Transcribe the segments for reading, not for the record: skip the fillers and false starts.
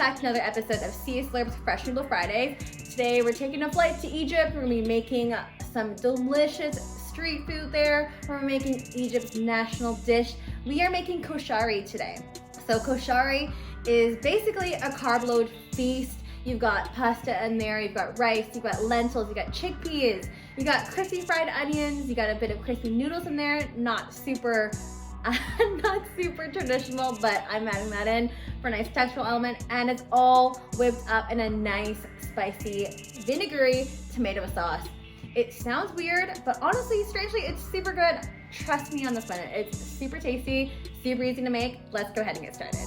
back to another episode of CA Slurp's Fresh Noodle Fridays. Today we're taking a flight to Egypt. We're gonna be making some delicious street food there. We're making Egypt's national dish. We are making koshari today. So koshari is basically a carb load feast. You've got pasta in there, you've got rice, you've got lentils, you've got chickpeas, you got crispy fried onions, you got a bit of crispy noodles in there. Not super traditional, but I'm adding that in for a nice textural element, and it's all whipped up in a nice spicy vinegary tomato sauce. It sounds weird, but honestly, strangely, it's super good. Trust me on this one. It's super tasty, super easy to make. Let's go ahead and get started.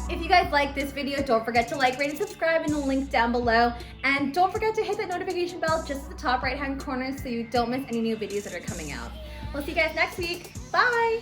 If you guys like this video, don't forget to like, rate, and subscribe in the link down below. And don't forget to hit that notification bell just at the top right-hand corner so you don't miss any new videos that are coming out. We'll see you guys next week. Bye!